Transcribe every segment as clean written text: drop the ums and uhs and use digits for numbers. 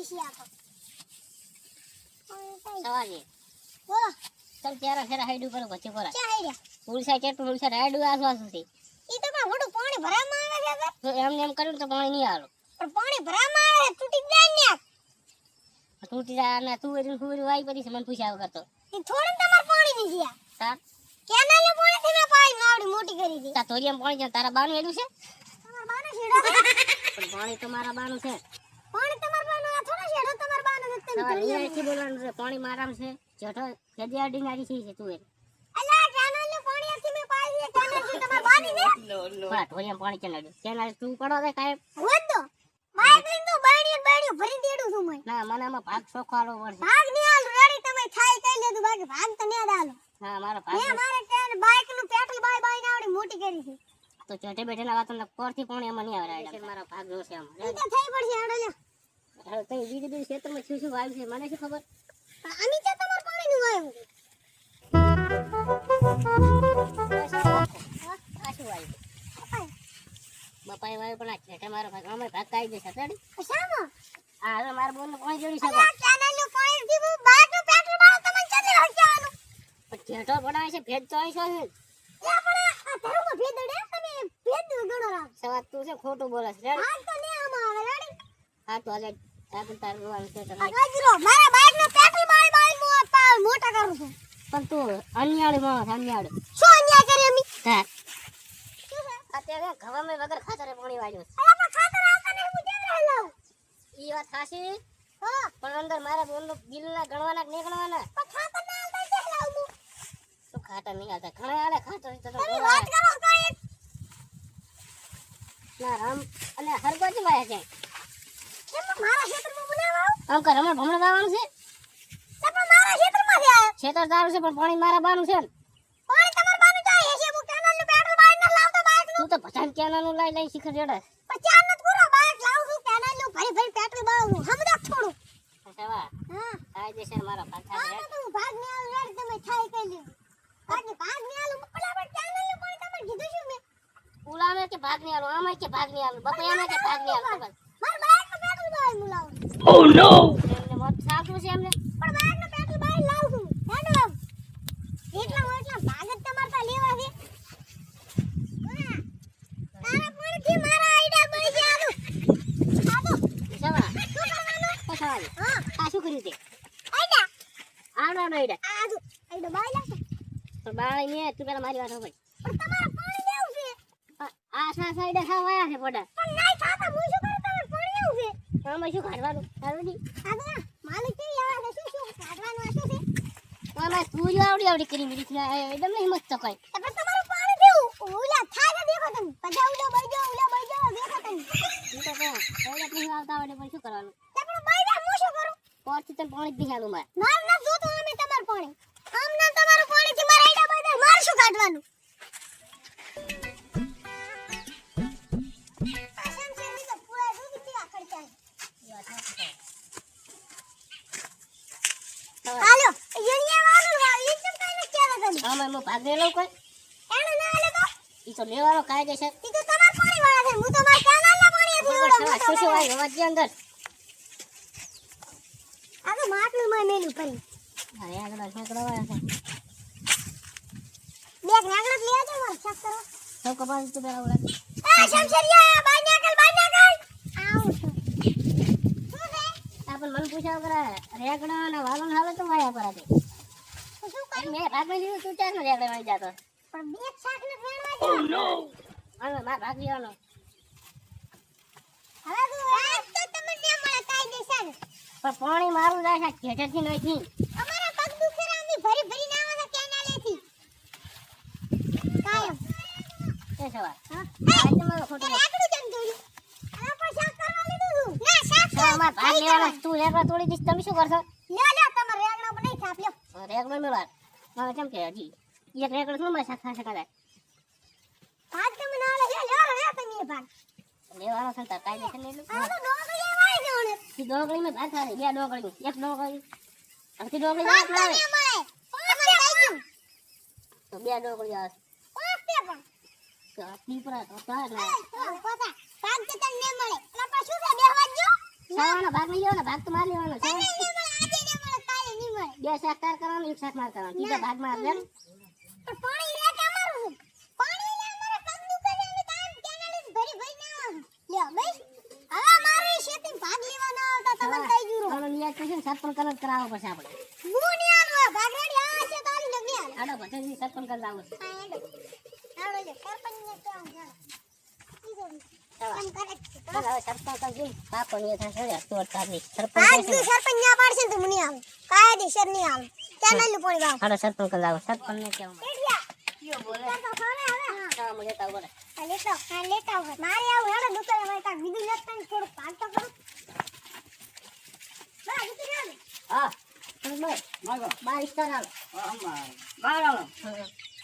છે આપો સવારે બોલો ચલ ત્યારે ફેરા હાઈડું કરો પછી કોરા ક્યાં હેડ્યા ઉલસા કેટલું ઉલસા હાઈડું આસવાસ છે ઈ તો પણ મોટું પાણી ભરામાં આવે છે તો એમને એમ કર્યું તો પાણી નહીં આલો પણ પાણી ભરામાં આવે છે, તૂટી જાય ને તૂટી જાય ને તું એનું ફૂર વાઈ પડી છે મને પૂછ્યા વગર તો ઈ થોડું તમાર પાણી ની ગયા તાર કેનાલ પાણી થી મેં પાઈ માવડી મોટી કરી દી તા તોરિયામ પાણી છે તારા બાનું એડું છે તમાર બાનો છેડો પણ પાણી તો મારા બાનું છે પાણી તમાર બાનો આ થોડો છેડો તમાર બાનો છે તમે સવારે અહીંયાથી બોલવાનું છે પાણી મારામ છે જેઠો કેદિયા ડીંગારી છે તું એ અલા કેનાલ નું પાણી આથી મેં પાઈ છે કેનાલ થી તમાર બાની છે બા તોરિયામ પાણી કેના દે કેના તું પડો દે કાય હોત તો બાઈક લઈને તો બાણી ભરી દેડું છું મેં ના મને આમાં ભાગ સોખાડો પડશે ભાગ ની આલ રેડી તમે થાય કઈ લેતું બાકી ભાગ તો ને દાલો હા મારો મે ભાગ મારે કે બાઈક નું પેટ્રોલ બાઈ બાઈ નાવડી મોટી કરી છે તો ચઢે બેઠેના વાતને કોરથી પાણી એમાં નહીં આવે રાઈડ મારો ભાગ જોશે આમ ઈ તો થઈ પડશે આડો લે હવે તઈ બીજી ક્ષેત્રમાં શું શું વાવ્યું છે મને શું ખબર આની તો તમાર પાણી નું વાયું આ શું વાવ્યું બપાઈ વાવ્યું પણ આ છેટે મારો ભાગ અમે ભાગ કાઢી દેશે રેડી શામો આ હવે મારા બોનનું પાણી જોડી શકો અલા કેનાલ નું પાણી થી હું બાઈક નું પેટ્રોલ બાળો તમને ચાલે હજાવાનું પણ જેઠો પડાવે છે ભેજ 400 છે એ આપણે આ ધર્મ ભેદડે તમે ભેદ ગણો રાખ સવાત તું છે ખોટું બોલે છે રેડી આ તો ને આમાં આવે રેડી હા તો હાલે તારું તારું જોવાનું છે આ તમે ગાજરો મારા બાઈક નું પેટ્રોલ બાઈ બાઈ મોટા કરું છું પણ તું અન્યાળી માણસ અન્યાળી શું અન્યાય કરી અમી હા શું છે અત્યારે ઘવામાં વગર ખાતરે પાણી વાળ્યું છે અલા પણ ખાતર આવતા ને હું કેમ રહેલાવ ઈ વાત થાશી હા પણ અંદર મારા બોનનું બિલના ગણવાના કે નહીં ગણવાના પણ ખાતર ના આવતા કે લાવ હું તો ખાતર નહીં આવતા ઘણા આલે ખાતર તો તમે વાત કરો કાઈ ના રામ અને હરગોજી વાયા છે કેમ મારા ક્ષેત્રમાં બોલાવા આમ કર રમણ ભમણ વાવાનું છે તે પણ મારા ક્ષેત્રમાં છે આયો ખેતર તારું છે પણ પાણી મારા બાનું છે ને પાણી તમાર બાનું જાય છે હું કેનાલ નું પેટ્રોલ બાઈ ન લાવતો બાઈક નું તું તો ભજાન કેનાનું લઈ શિખર જડે પચાસ ન પૂરો બાઈક લાવ છું કેનાલ નું ભરી ભરી પેટ્રોલ બાળું સમજા થોડું સેવા હા કાયદેસર મારો ભાગ થાય આ તો હું ભાગ ને આવ રેડ તમે થાય કઈ લ્યો બાકી ભાગ ને આલું પેલા પણ કેનાલ નું પાણી તમે કીધું શું મેં ઉલાવે કે ભાગ નહીં આલો આમાં કે ભાગ નહીં આલો બપૈયાને કે ભાગ નહીં આલો બસ માર બાઈક નું પેટ્રોલ બાઈ હું લાવું ઓ નો એમને મોત સાચું છે એમને પણ બાઈક નું પેટ્રોલ બાઈ લાવ છું હેડો એટલા ભાગ જ તમાર પાસે લેવા છે તારા પાણીથી મારા આઈડિયા બની ગયા આલો સેવા શું કરવાનું પછાડી હા આ શું કર્યું તે આઈડિયા આવડો નઈડે આજો આઈડિયા બાઈ લાવ તો બાળી ને તું પેલા મારી વાત સાંભળ પણ તમારે પાણી લેવું છે આ સાઈડે ખાવાયા છે પોડા પણ નહીં ખાતા હું શું કરું તમારે પાણી લેવું છે આમાં શું કાઢવાનું હાલડી આ તો ના માલિક કેવી આવે છે શું કાઢવાનું આ શું છે આમાં તું આવડી કરી મીરી ના એકદમ નહીં મસ્ત કઈ તો પણ તમારું પાણી દેવું ઓલા થાય દેખો તમે બધા ઉલા બઈજો દેખો તમે હું તો કહું ઓલા નહીં આવતા આવડે પણ શું કરવાનું તો પણ બઈજા હું શું કરું પોરથી તને પાણી જ નહીં આલું મારે માર ના જોતો અમે તમારું પાણી આમ ના તમારું પાણી થી મારા આઈડા બઈજા માર શું કાઢવાનું આસામ છે ની તો પૂરા દૂધ પીવા ખર્ચા હાલો યુનિયા વાળું ઈ તો કઈ ન કેવા તમે આમાં હું ભાગ લઈ લઉં કોઈ એને ના આલે તો ઈ તો લેવાનો કાયદેસર ઈ તો તમાર પાણી વાળા છે હું તો માર કેનાલના પાણીથી બરાબર શું શું વાય અવાજ અંદર આ તો માટલું માં મેલું કરી અરે આગળ છોકરો વાળા છે બેક નાગડત લઈ આવજો માર ચેક કરો સૌ કપાસ તું પેલા ઓલા એ શમશરિયા બાઈ નાગલ આવ શું છે આપણ મન પૂછાવ કરે રેગડા અને વાલન હાલે તો વાયા પરાતે તો શું કરી મેં ભાગ લઈ લીધું તું ચાર ને રેગડા વાઈ જાતો પણ બે શાક ને વેણવા દે નો હવે માર ભાગ લેવાનો હવે તું આજ તો તમને મળે કાયદેસર પણ પાણી મારું જાય છે ઘેટેથી નોઈથી અમારા પગ દુખરા અમે ભરી ભરી નાવા કેનાલેથી કાયમ એ સવા હા આજ તમારો ખોટો આકડું જમ દોડ્યું આ પણ શાક કરવા લીધું ના શાક તો માર ભાગ લેવાનો તું રેગડા તોડી દીસ તમે શું કરશો લ્યો તમારે રેગણો બનાવી થાપ લ્યો રેગડો મેળવા હવે કેમ કે હજી એક રેગડો શું માં શાખા શકાય ભાગ તમે ના લે લ્યો તમે ભાગ લેવાનો છે તાર કાયદેસર નહીં આ તો ડોગળી વાઈ દેવણે ઈ ડોગળી માં ભાગ થાય બે ડોગળી એક ડોગળી અડધી ડોગળી ભાગ આવે તમે મળે પાંચ થઈ ગયું તો બે ડોગળી આવે પાંચ તે પણ તો પીપરા તો તાર ના પોતા ભાગ તો તને મળે એટલે પછી શું છે બેહવા જો સવારનો ભાગ નહીં લેવાનો, ભાગ તો માર લેવાનો. કાલે નહીં મળે, આજે નહીં મળે, કાલે નહીં મળે. 2 શાક તાર કરવાનું, 1 શાક માર કરવાનું. ત્રીજા ભાગમાં આપણે પણ પાણી રે કે અમારું છે. પાણી રે અમારા પગનું કરે અમે તાન કેનાલ ભરી ભરી ના લ્યો બસ. હવે અમારે શેતી ભાગ લેવા ના આવતા તમને કઈ જુરો. આનો નિયાજ પછી ને સરપંચ કલર કરાવવો પડશે આપણે. હું ની આલો ભાગ રેડી આ છે તારી લગી આલો. આડો પછી સરપંચ કલર લાવો છે. આ હેડો. આવડો છે સરપંચ ને તો આમ જા. હવે સરપંચ કલર જોઈ પાપો નિયત થશે તો તારની સરપંચ આજ કલર. દી સરપંચ ના પાડશે તો મને આવ. કાયદેસર ની આવ. કેનાલ નું પાણી વાવ. આડો સરપંચ કલર લાવો. સરપંચ ને કેવું રેડિયા. કયો બોલે તો ખાને હવે હા. હા મને તાવ બોલે. આ લેતા આવો. મારે આવું હેડો દુકાને માં કા વિધુ નતન થોડું ભાગ તો કરો. બા દુકાને હા તમે બોલ માગો 22 તાર આલો. બાર આલો.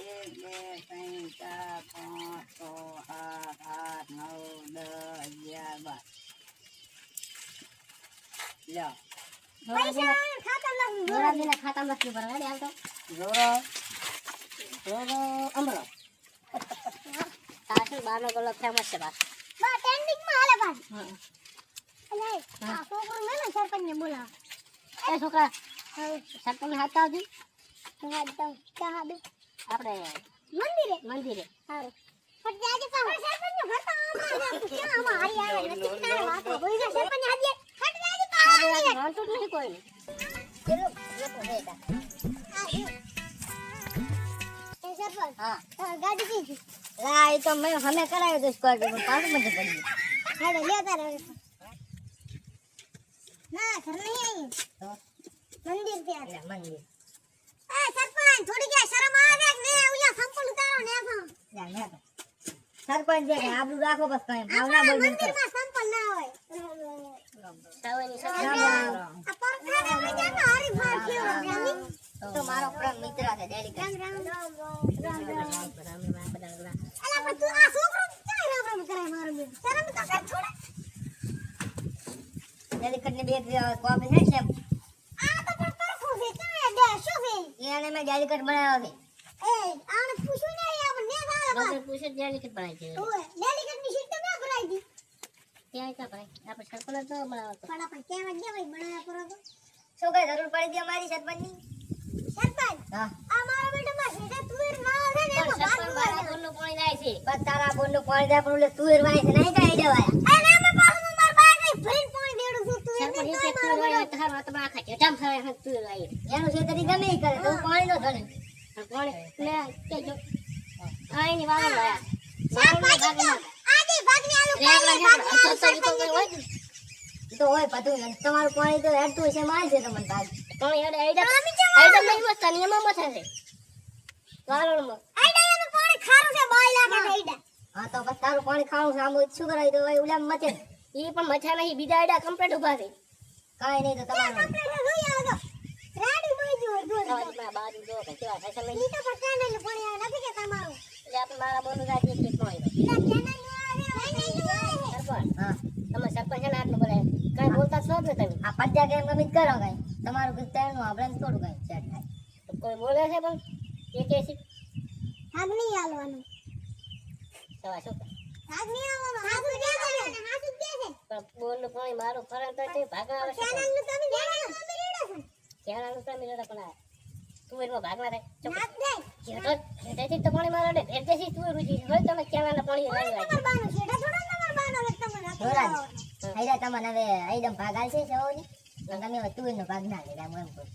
1 2 3 4 5 6 7 8 9 10 11 12 પૈસા ખાતા લાવું. જોરાજીના ખાતામાં નથી ભરવા રેડી આવતો. જોરો અમરો. તાસુ બારનો ગલ્લો ફેમસ છે બસ. બા ટ્રેન્ડિંગ માં હાલે બા. હા. અલે આ છોકરો મેને સરપંચ ને બોલાવ. એ છોકરા સરપંચ હાથ આવજો. ચા દે. આપણે મંદિરે હારું. પણ જાજે પા સરપંચ ને ભરતા આમાં ક્યાં આમાં હારી આવે નથી તારે વાતો હોય છે સરપંચ હાજે. હટ જાજે પા. વાંધો જ નહીં કોઈ નહીં. ચલો લેતો બેટા. એ સરપંચ હા ગાડી કીધી. લા એ તો મેં હમે કરાયો તો સ્કોર્પિયો પણ પાછું મને પડી ગયું. હેડો લેતા રહે. ના ઘર નહીં તો આવી મંદિર ત્યાં. એટલે મંદિર એ સરપંચ થોડી કે શરમ આવે કે ને ઓલા સંપલ ઉતારો ને આમ. જા મે સરપંચ છે કે આબરૂ રાખો બસ કઈ ભાવના બોલ બોલ કર. મંદિરમાં સંપલ ના હોય. સાવની આ પરખાને મજાનો હારી ફાર કેવો રામી. તો મારો પ્રેમ મિત્ર છે ડેડી રામ રામ. રામ. અલા પણ તું આ છોકરો ક્યાં રામ રામ કરે મારો બેન. શરમ તો કર થોડા. ડેડી કને બે કોપી છે સેમ. આ તો પણ પરખો છે ક્યાં દે શું છે. એને મેં ડેડી કટ બનાવ્યો છે. એ આને પૂછ્યું નહીં આપણે ને આવે બા. ડોક્ટર પૂછે ડેડી કટ બનાવી છે. ઓય ડેલિકેટ ની સીટ તો ના ભરાઈ દી. ક્યાં કા ભાઈ આપણે સરપંચ તો બનાવતો. પણ આપણે કેવા દેવાય બનાયા કરો તો. શું કઈ જરૂર પડી હતી અમારી સરપંચની? સરપંચ હા આ મારા બેટામાં સીધા તુવેર ના આવે ને એમાં ભાગ મારા બોનનું પાણી જાય છે. બસ તારા બોનનું પાણી જાય પણ ઓલે તુવેર વાય છે નહીં કાઈ દેવાય. અને આમાં પાછું માર બાને ભરીને પાણી દેડું છું તુવેર ને સરપંચ તોય એક મારો તુવેર વાય તો હારું આ તો આખા જટામ ખાય હક તુવેર વાય. એનું ખેતરી ગમે ઈ કરે તો પાણી નો ધણે. પાણી લે કેજો. આ એની વાળો લાયા. સરપંચ આજે ભાગને આલુ તો હોય બધું તમારું પાણી તો હેડતું છે માલ છે તમને ભાગ. પાણી હેડે આઈડા નહીં મસ્તા નિયમમાં મથે છે. વાળોમાં આઈડાનું પાણી ખારું છે 2 લાખ આઈડા. હા તો બસ તારું પાણી ખાવું છે આમ શું કરાય તો ભાઈ ઉલામ મથે. ઈ પણ મથા નહીં બીજા આઈડા કમ્પ્લીટ ઉભા છે. કાઈ નહીં તો તમારું કમ્પ્લીટ જોઈ આવો રાડી બોઈ જો તમારા બાજુ જો કે કેવા ફેશન લઈ. ઈ તો પટાને નું પાણી આવે નથી કે તમારું. એટલે આપણે મારા બોનું રાજી એક પાણી. લા કેના નું આવે નહીં નું આવે. સરપંચ હા તમે સરપંચ છે ને આટલું બોલે કાઈ બોલતા છો જ ને તમે. આ પદ્યા કેમ ગમે કરો કાઈ તમારું કિસ્સાનું આપણે થોડું કાઈ સેટ થાય. તો કોઈ બોલે છે પણ એ કે છે ભાગ નહીં આલવાનું. સવા શું ભાગ નહીં આવવાનો. હાસુ દે છે હાસુ દે છે. પણ બોલનું પાણી મારું ફરન તો તે ભાગના આવે છે. કેનાલ નું તમે રેડો છે. કેનાનું તો મિલડા પણ આ તુવેરમાં ભાગના થાય. નાખ દે. જેઠેથી તો પાણી મારો દે જેઠેથી તુવેર ઉજી હવે તમે કેનાના પાણી પાણી લાવી તમાર બાનું છે. થોડા તમાર બાનું હવે તમને નથી જોરાજ આવવાનું. આઈડા તમને હવે આઈડમ ભાગ આલશે સૌની તમે હવે તુવેરનો ભાગ ના લેતા એમ કહું.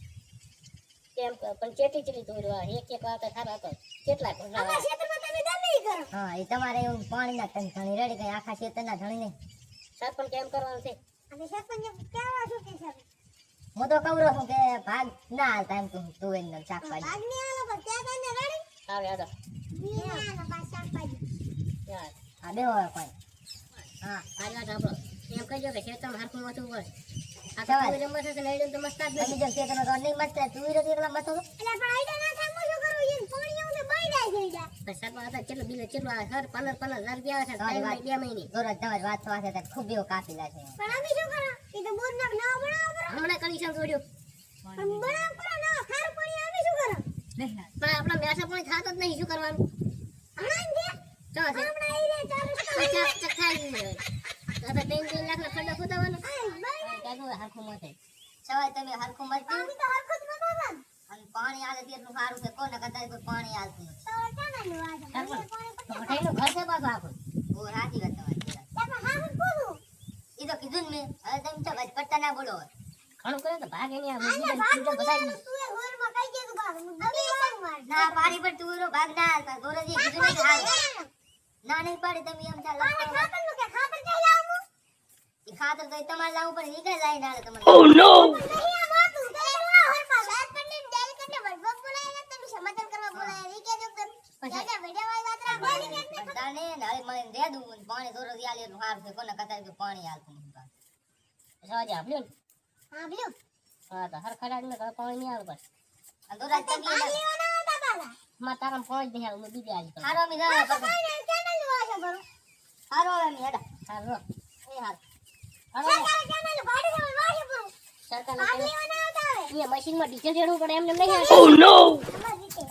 કેમ પણ ચેટી તુવેર એક એક વાત ખારા તો કેટલા અમારા ક્ષેત્રમાં તમે ગમે ઈ કરો. હા એ તમારે એવું પાણીના ટન ધણી રેડી કઈ આખા ખેતરના ધણી નહીં. સરપંચ કેમ કરવાનું છે? અને સરપંચ કેવા શું કે છે? હું તો કહું છું કે ભાગ ના હાલતા એમ કહું તુવેરનો શાકભાજી. ભાગ નહીં આલો પણ ત્યાં તને રેડી. આવે આદો નહીં આલો પાછા શાકભાજી. યાર આ બે હોય કોઈ હા આ વાત આપણો એમ કહેજો કે ખેતરમાં હરખું મથવું પડે. આ તો તુવેર મથે છે ને આઈડમ તો મસ્ત જ નથી. જો ખેતરમાં તો નહીં મથતા તુવેર એકલા મથો તો એટલે પણ આઈડા ના થાય હું શું કરું ઈ પાણી આવું ને બળી જાય છે ઈડા. સરપંચ હતા કેટલું બિલ કેટલું આવે સર 15,000 રૂપિયા આવે છે 2 મહિને. જોરજ તમારી વાત તો આ છે ખૂબ એવો કાપી લાગે. પણ અમે શું કરો? ઈ તો બોર ના બનાવો હમણાં કનેક્શન જોડ્યું પણ બનાવ કરો ના ખારું પાણી અમે શું કરો? પણ આપણા મેસા પાણી થાતો જ નહીં શું કરવાનું? હમણાં દે. ચા છે હમણાં ઈ રે ચાલુ ચક ચક થાય છે. તો 3 લાખ નો ખડો ખોદાવાનો. બળી સવાય તમે હરખું મરતું પાણી તો હરખું જ બનાવતા ને. અને પાણી આલે તે એટલું સારું છે કોને કદાચ કોઈ પાણી આલતું નથી તો કેનાનું આ છે? મને પાણી પટે. મોઢાઈનું ઘર છે પાછું આખું ઓ સાચી વાત તમારી આપણે હાહું પૂરું. ઈ તો કીધું ને મેં હવે તમે તો વચ પડતા ના બોલો હવે. ઘણું કરે તો ભાગે નહીં આવે આને ભાગ બોલાવે તું એ હોરમાં કઈ દે તું ભાગ. અમે વાંગ માર. ના પાડી પર તુરો ભાગ ના આલતા ગોરજી કીધું નહીં કે હાલ. ના નહીં પાડી તમે એમ ચાલ આને ખાતરનું કે ખાતર કઈ લાવવું? ઈ ખાતર તો ઈ તમારે લાવવું પડે ઈ કઈ જાય ના તમને નહીં આ વાતું. તે લાવ હોરમાં. રાત પડીને ડેલ કરીને વડવક બોલાય ને તમે સમાધાન કરવા બોલાય. ઈ કેજો કે દાદા વેડિયા વાળી વાત રાખવાની કે ને. બધાને ને હવે મને દે દઉં અને પાણી ગોરજી આલે એટલું સારું છે કોને કદાચ કોઈ પાણી આલતું નથી સવાજે આપ્યો ને હા બીજું. હા તો હર ખડાડ ને પાણી નહીં આવે બસ આ દોરા તમે ભાગ લેવાના હતા બાલા. માં તારા પાણી દે હું બીજે આલી હારો મી જા તો કોઈને કેનાલું વાસો બરો. હારો હવે મી હેડા હારો એ હાર હારો સરકારે કેનાલું ભાડે જવાનું વાસો બરો. સરકાર ભાગ લેવાના હતા હવે. એ મશીન માં ડીઝલ ચડવું પડે એમને નહીં આવે ઓ નો અમારી રીતે.